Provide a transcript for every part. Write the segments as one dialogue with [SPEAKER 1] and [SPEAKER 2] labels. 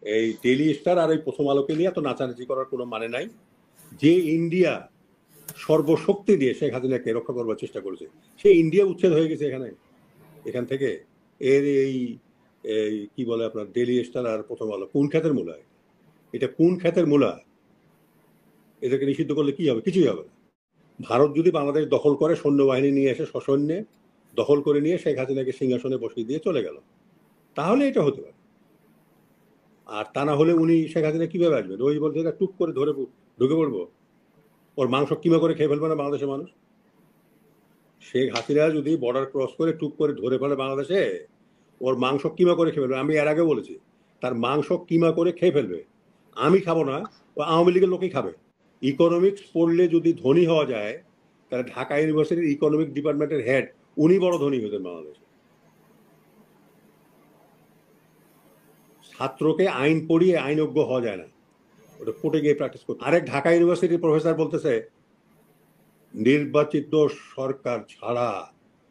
[SPEAKER 1] এই daily star আর এই প্রথম আলোকে নিয়ে এত নাচানাচি করার কোনো মানে নাই। যে ইন্ডিয়া সর্বশক্তি দিয়ে শেখ হাসিনাকে রক্ষা করবার চেষ্টা করেছে, সে ইন্ডিয়া উচ্ছেদ হয়ে গেছে এখান থেকে। এর এই কি বলে আপনার ডেইলি স্টার আর প্রথম আলো কোন খ্যাতের মূলা? এটা কোন খ্যাতের মূলা? এদেরকে নিষিদ্ধ করলে কি হবে? কিছুই হবে না। ভারত যদি বাংলাদেশ দখল করে, সৈন্যবাহিনী নিয়ে এসে সসৈন্যে দখল করে নিয়ে শেখ হাসিনাকে সিংহাসনে বসিয়ে দিয়ে চলে গেল, তাহলে এটা হতে পারে। আর তা না হলে উনি শেখ হাসিনা কিভাবে আসবেন? ওই বলতে টুক করে ধরে ঢুকে পড়বো, ওর মাংস কিমা করে খেয়ে ফেলবে না বাংলাদেশের মানুষ? শেখ হাসিনা যদি বর্ডার ক্রস করে টুক করে ধরে ফেলে বাংলাদেশে, ওর মাংস কিমা করে খেয়ে ফেলবে। আমি এর আগে বলেছি, তার মাংস কিমা করে খেয়ে ফেলবে। আমি খাবো না, ও আওয়ামী লীগের লোকই খাবে। ইকোনমিক্স পড়লে যদি ধনী হওয়া যায়, তাহলে ঢাকা ইউনিভার্সিটির ইকোনমিক ডিপার্টমেন্টের হেড উনি বড় ধনী হতেন বাংলাদেশে। ছাত্রকে আইন পড়িয়ে আইনজ্ঞ হওয়া যায় না, ওটা কোর্টে গিয়ে প্র্যাকটিস করতে। আরেক ঢাকা ইউনিভার্সিটির প্রফেসর বলতেছে নির্বাচিত সরকার ছাড়া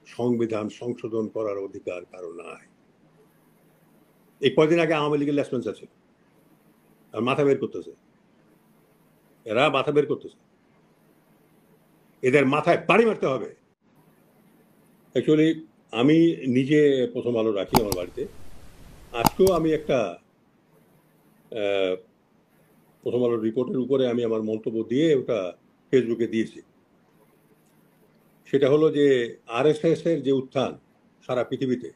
[SPEAKER 1] সংবিধান সংশোধন করার অধিকার কারো নাই। এই কয়দিন আগে আওয়ামী লীগের লেসপেন্স আছে, আর মাথা বের করতেছে, এরা মাথা বের করতেছে, এদের মাথায় বাড়ি মারতে হবে। অ্যাকচুয়ালি আমি নিজে প্রথম আলো রাখি আমার বাড়িতে। আজকেও আমি একটা প্রথম আলোর রিপোর্টের উপরে আমি আমার মন্তব্য দিয়ে ওটা ফেসবুকে দিয়েছি। সেটা হলো যে আরএসএস এর যে উত্থান সারা পৃথিবীতে,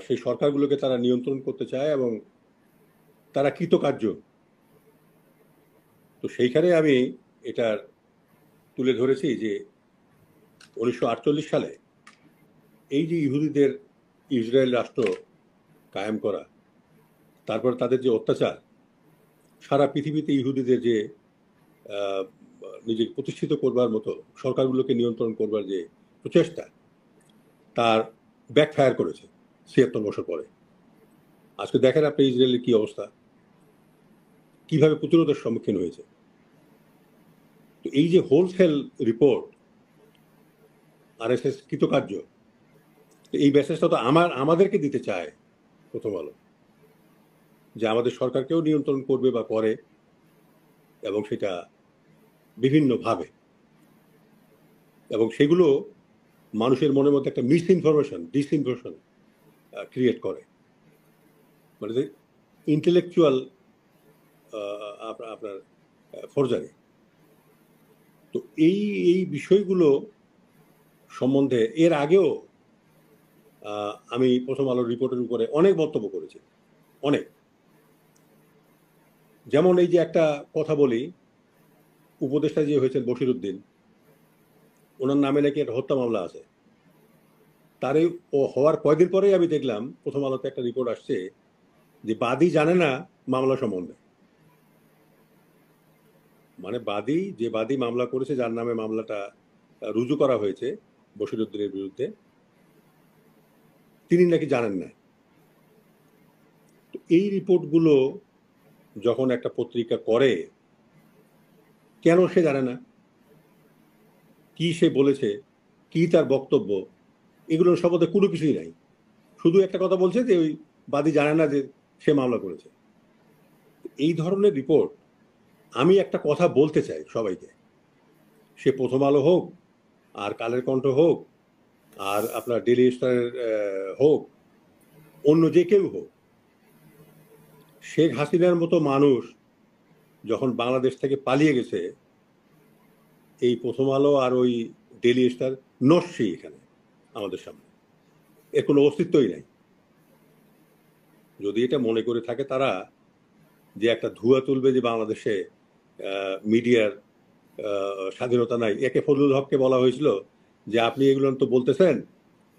[SPEAKER 1] সেই সরকারগুলোকে তারা নিয়ন্ত্রণ করতে চায় এবং তারা কৃতকার্য। তো সেইখানে আমি এটার তুলে ধরেছি যে 1948 সালে এই যে ইহুদিদের ইসরায়েল রাষ্ট্র কায়েম করা, তারপর তাদের যে অত্যাচার, সারা পৃথিবীতে ইহুদিদের যে নিজেকে প্রতিষ্ঠিত করবার মতো সরকারগুলোকে নিয়ন্ত্রণ করবার যে প্রচেষ্টা, তার ব্যাকফায়ার করেছে ৭৬ বছর পরে। আজকে দেখেন আপনি ইসরায়েলের কি অবস্থা, কিভাবে প্রতিরোধের সম্মুখীন হয়েছে। তো এই যে হোলসেল রিপোর্ট আরএসএস কৃতকার্য, এই মেসেজটা তো আমাদেরকে দিতে চায় প্রথম আলো, যে আমাদের সরকারকেও নিয়ন্ত্রণ করবে বা করে, এবং সেটা বিভিন্নভাবে, এবং সেগুলো মানুষের মনের মধ্যে একটা ডিসইনফরমেশন ক্রিয়েট করে, মানে ইন্টেলেকচুয়াল আপনার ফরজারি। তো এই বিষয়গুলো সম্বন্ধে এর আগেও আমি প্রথম আলোর রিপোর্টের উপরে অনেক মন্তব্য করেছি, অনেক। যেমন এই যে একটা কথা বলি, উপদেষ্টা যে হয়েছেন বশির উদ্দিন, ওনার নামে নাকি একটা হত্যা মামলা আছে। তারই ও হওয়ার কয়েকদিন পরেই আমি দেখলাম প্রথম আলোতে একটা রিপোর্ট আসছে যে বাদী জানে না মামলা সম্বন্ধে। মানে যে বাদী মামলা করেছে, যার নামে মামলাটা রুজু করা হয়েছে বশির উদ্দিনের বিরুদ্ধে, তিনি নাকি জানেন না। তো এই রিপোর্টগুলো যখন একটা পত্রিকা করে, কেন সে জানে না, কি সে বলেছে, কি তার বক্তব্য, এগুলোর সম্বন্ধে কোনো কিছুই নাই। শুধু একটা কথা বলছে যে ওই বাদী জানে না যে সে মামলা করেছে। এই ধরনের রিপোর্ট আমি একটা কথা বলতে চাই সবাইকে, সে প্রথম আলো হোক, আর কালের কণ্ঠ হোক, আর আপনার ডেইলি স্টারের হোক, অন্য যে কেউ হোক, শেখ হাসিনার মতো মানুষ যখন বাংলাদেশ থেকে পালিয়ে গেছে, এই প্রথম আলো আর ওই ডেইলি স্টার নস্যি এখানে আমাদের সামনে, এর কোনো অস্তিত্বই নাই। যদি এটা মনে করে থাকে তারা যে একটা ধোঁয়া তুলবে যে বাংলাদেশে মিডিয়ার স্বাধীনতা নাই, একে ফজলুল হককে বলা হয়েছিল যে আপনি এগুলো তো বলতেছেন,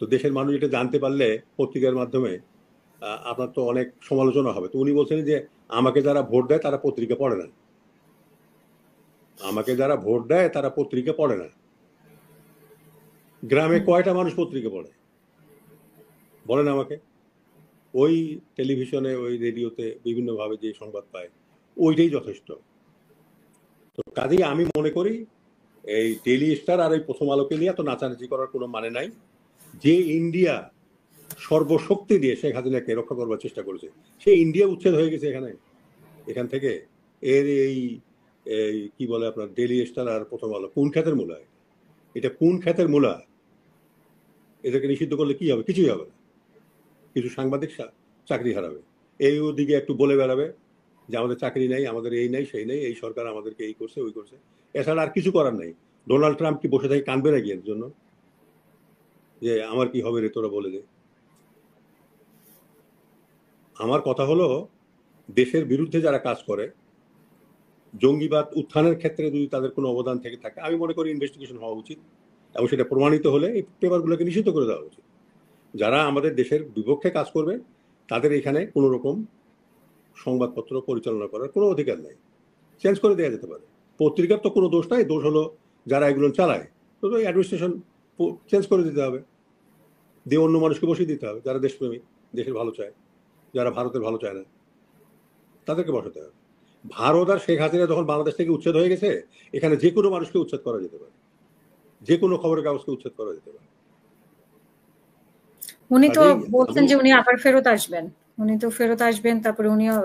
[SPEAKER 1] তো দেশের মানুষ এটা জানতে পারলে পত্রিকার মাধ্যমে আপনার তো অনেক সমালোচনা হবে। তো উনি বলছেন যে আমাকে যারা ভোট দেয় তারা পত্রিকা পড়ে না, আমাকে যারা ভোট দেয় তারা পত্রিকা পড়ে না। গ্রামে কয়টা মানুষ পত্রিকা পড়ে বলেন আমাকে? ওই টেলিভিশনে, ওই রেডিওতে বিভিন্নভাবে যে সংবাদ পায়, ওইটাই যথেষ্ট। তো কাজেই আমি মনে করি এই ডেইলি স্টার আর এই প্রথম আলোকে নিয়ে তো নাচানাচি করার কোনো মানে নাই। যে ইন্ডিয়া সর্বশক্তি দিয়ে শেখ হাসিনাকে রক্ষা করবার চেষ্টা করেছে। সে ইন্ডিয়া উচ্ছেদ হয়ে গেছে এখান থেকে। এর এই কি বলে আপনার ডেইলি স্টার আর প্রথম আলো কোন খাতের মূলা? এটা কোন খাতের মূলা? এদেরকে নিষিদ্ধ করলে কি হবে? কিছুই হবে না। কিছু সাংবাদিক চাকরি হারাবে, এই ওদিকে একটু বলে বেড়াবে যে আমাদের চাকরি নেই, আমাদের এই নেই সেই নেই, এই সরকার আমাদেরকে এই করছে ওই করছে। এছাড়া আর কিছু করার নেই। ডোনাল্ড ট্রাম্প কি বসে থাকে কানবে নাকি এর জন্য যে আমার কি হবে রে তোরা বলে দে? আমার কথা হলো, দেশের বিরুদ্ধে যারা কাজ করে, জঙ্গিবাদ উত্থানের ক্ষেত্রে যদি তাদের কোনো অবদান থেকে থাকে, আমি মনে করি ইনভেস্টিগেশন হওয়া উচিত এবং সেটা প্রমাণিত হলে এই পেপারগুলোকে নিষিদ্ধ করে দেওয়া উচিত। যারা আমাদের দেশের বিপক্ষে কাজ করবে তাদের এখানে কোনো রকম সংবাদপত্র পরিচালনা করার কোনো অধিকার নেই, চেঞ্জ করে দেওয়া যেতে পারে। পত্রিকার তো কোনো দোষ নাই, দোষ হলো যারা এগুলো চালায়। তো অ্যাডমিনিস্ট্রেশন চেঞ্জ করে দিতে হবে, দিয়ে অন্য মানুষকে বসিয়ে দিতে হবে যারা দেশপ্রেমিক, দেশের ভালো চায়, যারা ভারতের ভালো চায় না তাদেরকে বসাতে হবে। ভারত আর শেখ হাসিনা যখন বাংলাদেশ থেকে উচ্ছেদ হয়ে গেছে, এখানে যে কোনো মানুষকে উচ্ছেদ করা যেতে পারে, যে কোনো খবরের কাগজকে উচ্ছেদ করা যেতে পারে।
[SPEAKER 2] উনি তো বলছেন যে উনি আবার ফেরত আসবেন, উনি তো ফেরত আসবেন। তারপরে উনিও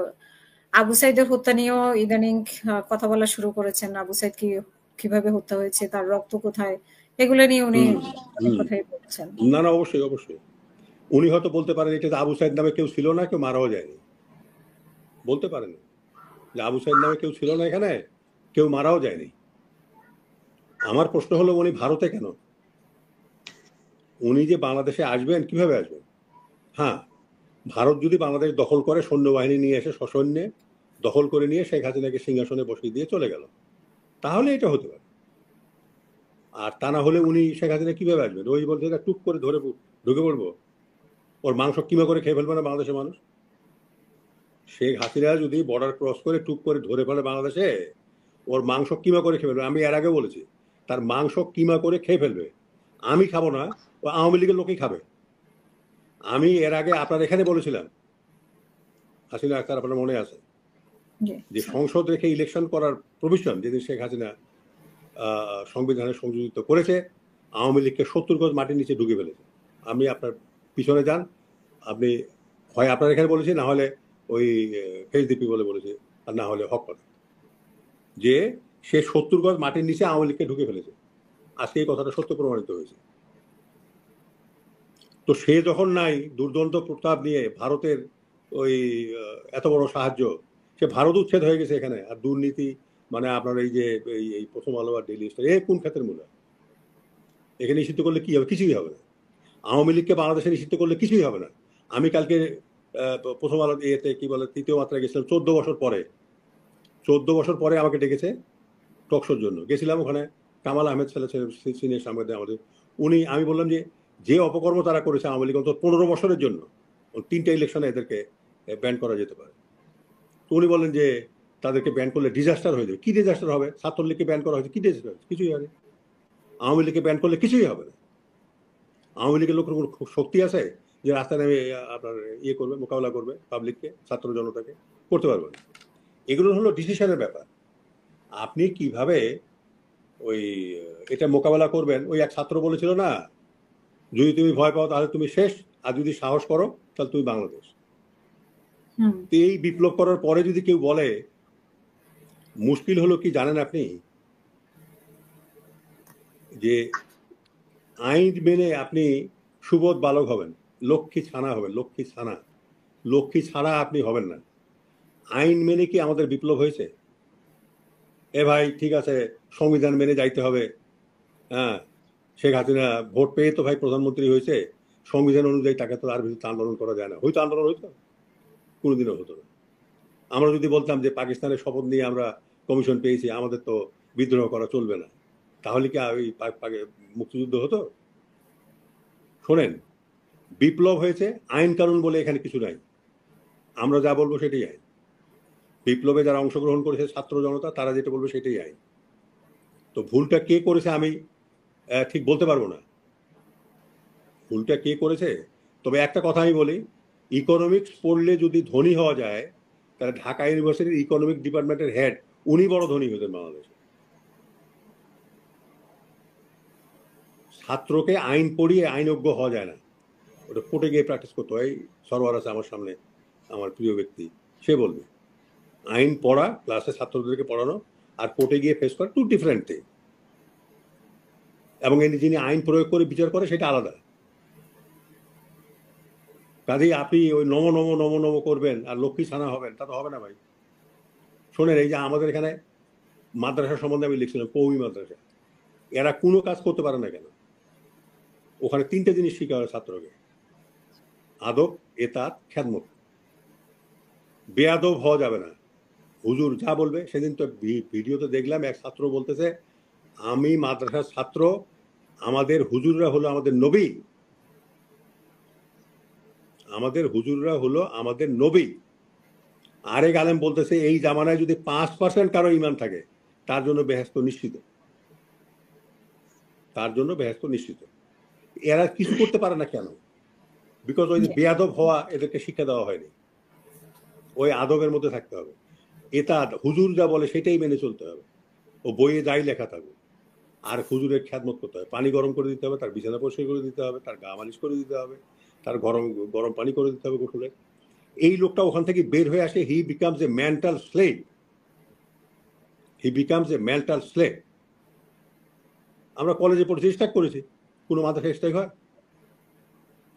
[SPEAKER 2] আবু সাইদের হত্যা নিয়েও ইদানিং কথা বলা শুরু করেছেন। আবু সাইদ কিভাবে হত্যা হয়েছে, তার রক্ত কোথায়, এগুলো নিয়ে উনি কথাই বলছেন।
[SPEAKER 1] না না, অবশ্যই অবশ্যই উনি হয়তো বলতে পারেন এটা আবু সাইদ নামে কেউ ছিল না, কেউ মারাও যায়নি, বলতে পারেন যে আবু সাইদ নামে কেউ ছিল না, এখানে কেউ মারাও যায়নি। আমার প্রশ্ন হলো উনি ভারতে কেন? উনি যে বাংলাদেশে আসবেন কিভাবে আসবেন? হ্যাঁ, ভারত যদি বাংলাদেশ দখল করে, সৈন্যবাহিনী নিয়ে এসে সসৈন্যে দখল করে নিয়ে শেখ হাসিনাকে সিংহাসনে বসিয়ে দিয়ে চলে গেল, তাহলে এটা হতে পারে। আর তা না হলে উনি শেখ হাসিনা কিভাবে আসবেন? ওই বলতে টুক করে ধরে ঢুকে পড়বো, ওর মাংস কিমা করে খেয়ে ফেলবে না বাংলাদেশের মানুষ? শেখ হাসিনা যদি বর্ডার ক্রস করে টুক করে ধরে ফেলে বাংলাদেশে, ওর মাংস কিমা করে খেয়ে ফেলবে। আমি এর আগে বলেছি তার মাংস কিমা করে খেয়ে ফেলবে। আমি খাবো না, ও আওয়ামী লীগের লোকই খাবে। আমি এর আগে আপনার এখানে বলেছিলাম, হাসিনা আক্তার আপনার মনে আছে, যে সংসদ রেখে ইলেকশন করার প্রভিশন যেদিন শেখ হাসিনা সংবিধানে সংযোজিত করেছে, আওয়ামী লীগকে 70 গজ মাটির নিচে ঢুকে ফেলেছে। আমি আপনার পিছনে যান, আপনি হয় আপনার এখানে বলেছি, না হলে ওই ফেসদিপি বলে বলেছে, আর না হলে হক কথা, যে সে 70 গজ মাটির নিচে আওয়ামী লীগকে ঢুকে ফেলেছে। আজকে এই কথাটা সত্য প্রমাণিত হয়েছে। তো সে যখন নাই, দুর্দান্ত প্রতাপ নিয়ে ভারতের ওই এত বড় সাহায্য, সে ভারত উচ্ছেদ হয়ে গেছে এখানে। আর দুর্নীতি মানে আপনার এই যে এই প্রথম আলো আর ডেইলি স্টার, এ কোন খাতের মূল্য? এখানে নিষিদ্ধ করলে কি হবে? কিছুই হবে না। আওয়ামী লীগকে বাংলাদেশে নিষিদ্ধ করলে কিছুই হবে না। আমি কালকে প্রথম আলো ইয়েতে কি বলে তৃতীয় মাত্রায় গেছিলাম 14 বছর পরে। 14 বছর পরে আমাকে ডেকেছে টকশোর জন্য, গেছিলাম ওখানে। কামাল আহমেদ ছেলে সিনিয়র সাংবাদিক আমাদের, উনি, আমি বললাম যে অপকর্ম তারা করেছে আওয়ামী লীগ অন্তত 15 বছরের জন্য 3টা ইলেকশনে এদেরকে ব্যান করা যেতে পারে। তো উনি বললেন যে তাদেরকে ব্যান করলে ডিজাস্টার হয়ে যাবে। কি ডিজাস্টার হবে? ছাত্রলীগকে ব্যান করা হয়েছে, কি ডিজাস্টার হয়েছে? কিছুই হয়নি। আওয়ামী লীগকে ব্যান করলে কিছুই হবে না। আওয়ামী লীগের লোকের কোনো শক্তি আছে যে রাস্তায় নেমে আপনার ইয়ে করবে, মোকাবেলা করবে পাবলিককে, ছাত্র জনতাকে? করতে পারবে না। এগুলো হলো ডিসিশনের ব্যাপার। আপনি কিভাবে ওই এটা মোকাবেলা করবেন? ওই এক ছাত্র বলেছিল না, যদি তুমি ভয় পাও তাহলে তুমি শেষ, আর যদি সাহস করো তাহলে তুমি বাংলাদেশ। এই বিপ্লব করার পরে যদি কেউ বলে, মুশকিল হলো কি জানেন আপনি, যে আইন মেনে আপনি সুবোধ বালক হবেন, লক্ষ্মী ছানা হবেন, লক্ষ্মী ছানা, লক্ষ্মী ছাড়া আপনি হবেন না। আইন মেনে কি আমাদের বিপ্লব হয়েছে? এ ভাই ঠিক আছে, সংবিধান মেনে যাইতে হবে। হ্যাঁ, শেখ হাসিনা ভোট পেয়ে তো ভাই প্রধানমন্ত্রী হয়েছে, সংবিধান অনুযায়ী তাকে তো আর বিরুদ্ধে আন্দোলন করা যায় না। হয়তো আন্দোলন হইতো? কোনোদিনও হতো না। আমরা যদি বলতাম যে পাকিস্তানের শপথ নিয়ে আমরা কমিশন পেয়েছি, আমাদের তো বিদ্রোহ করা চলবে না, তাহলে কি ওই মুক্তিযুদ্ধ হতো? শোনেন, বিপ্লব হয়েছে, আইন কানুন বলে এখানে কিছু নাই। আমরা যা বলবো সেটাই আইন। বিপ্লবে যারা অংশগ্রহণ করেছে ছাত্র জনতা, তারা যেটা বলবে সেটাই আইন। তো ভুলটা কে করেছে আমি ঠিক বলতে পারবো না, ভুলটা কে করেছে। তবে একটা কথা আমি বলি, ইকোনমিক্স পড়লে যদি ধনী হওয়া যায়, তাহলে ঢাকা ইউনিভার্সিটির ইকোনমিক ডিপার্টমেন্টের হেড উনি বড় ধনী হতেন বাংলাদেশে। ছাত্রকে আইন পড়িয়ে আইনজ্ঞ হওয়া যায় না। ওটা কোর্টে গিয়ে প্র্যাকটিস করতে হয়। সরোয়ার আছে আমার সামনে, আমার প্রিয় ব্যক্তি, সে বলবে আইন পড়া, ক্লাসে ছাত্রদেরকে পড়ানো আর কোর্টে গিয়ে ফেস করা টু ডিফারেন্ট থিং। এবং যিনি আইন প্রয়োগ করে বিচার করে সেটা আলাদা। কাজেই আপনি ওই নম নম নম নম করবেন আর লক্ষ্মী ছানা হবেন, তা তো হবে না ভাই। শোনেন, এই যে আমাদের এখানে মাদ্রাসা সম্বন্ধে আমি লিখছিলাম, কওমি মাদ্রাসা, এরা কোনো কাজ করতে পারে না কেন? ওখানে 3টে জিনিস শিখা হয় ছাত্রকে: আদব, এতাত, খেদমত। বেয়াদব হওয়া যাবে না। হুজুর যা বলবে, সেদিন তো ভিডিওতে দেখলাম এক ছাত্র বলতেছে, আমি মাদ্রাসার ছাত্র, আমাদের হুজুররা হলো আমাদের নবী, আমাদের হুজুররা হলো আমাদের নবী। আরেক আলেম বলতেছে, এই জামানায় যদি 5% কারো ইমান থাকে, তার জন্য বেহেশত নিশ্চিত, তার জন্য বেহেশত নিশ্চিত। এরা কিছু করতে পারে না কেন? বিকজ ওই যে বেয়াদব হওয়া এদেরকে শিক্ষা দেওয়া হয়নি। ওই আদবের মধ্যে থাকতে হবে। এটা হুজুর যা বলে সেটাই মেনে চলতে হবে। ও বইয়ে যাই লেখা থাকবে। আর হুজুরের খ্যাদমত করতে হবে, পানি গরম করে দিতে হবে, তার বিছানা পরিষ্কার করে দিতে হবে, তার গা মালিশ করে দিতে হবে, তার গরম গরম পানি করে দিতে হবে গোসলে। এই লোকটা ওখান থেকে বের হয়ে আসে, হি becomes a mental slave, he becomes a mental slave. আমরা কলেজে পড়ে স্ট্রাইক করেছি, কোনো মাদ্রাসা স্ট্রাইক হয়?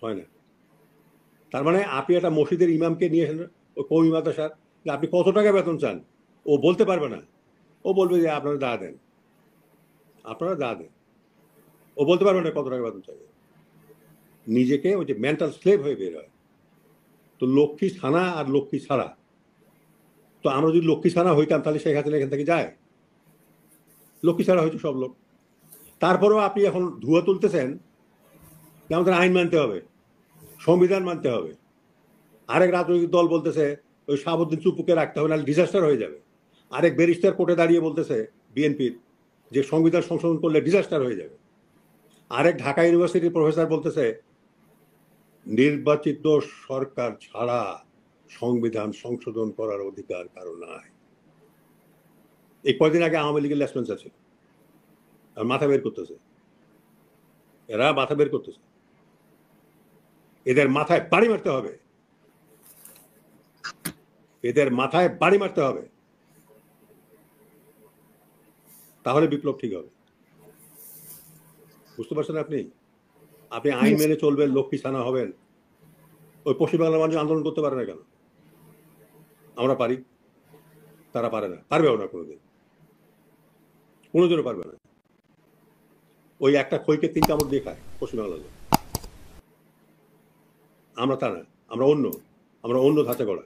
[SPEAKER 1] হয় না। তার মানে আপনি একটা মসজিদের ইমামকে নিয়ে এসেন ওই কওমি মাদ্রাসার, যে আপনি কত টাকা বেতন চান, ও বলতে পারবে না। ও বলবে যে আপনারা যা দেন, আপনারা যা দেন। ও বলতে পারবে না কত টাকা বেতন চাইবে। নিজেকে ওই যে মেন্টাল স্লেভ হয়ে বের হয়। তো লক্ষ্মী ছানা আর লক্ষ্মী ছাড়া, তো আমরা যদি লক্ষ্মী ছানা হইতাম তাহলে শেখ হাসিনা এখান থেকে যায়? লক্ষ্মী ছাড়া হয়তো সব লোক। তারপরেও আপনি এখন ধুয়া তুলতেছেন যে আমাদের আইন মানতে হবে, সংবিধান মানতে হবে। আরেক রাজনৈতিক দল বলতেছে ওই শাহাবুদ্দিন চুপ্পুকে রাখতে হবে, নাহলে ডিজাস্টার হয়ে যাবে। আরেক ব্যারিস্টার কোর্টে দাঁড়িয়ে বলতেছে বিএনপির যে সংবিধান সংশোধন করলে ডিজাস্টার হয়ে যাবে। আরেক ঢাকা ইউনিভার্সিটির প্রফেসর বলতেছে নির্বাচিত সরকার ছাড়া সংবিধান সংশোধন করার অধিকার কারো নাই। এই কয়দিন আগে আওয়ামী লীগের লেসপেন্স আছে, আর মাথা বের করতেছে, এরা মাথা বের করতেছে। এদের মাথায় বাড়ি মারতে হবে, এদের মাথায় বাড়ি মারতে হবে, তাহলে বিপ্লব ঠিক হবে। বুঝতে পারছেন আপনি? আপনি আইন মেনে চলবেন, লক্ষ্মী ছানা হবেন। ওই পশ্চিমবাংলার মানুষ আন্দোলন করতে পারে না কেন? আমরা পারি, তারা পারে না, পারবেও না কোনোদিন, কোনোদিনও পারবে না। ওই একটা খইকে 3 কামড় দিয়ে খায় পশ্চিমবাংলার লোক। আমরা তা না, আমরা অন্য ধাঁচা গড়া।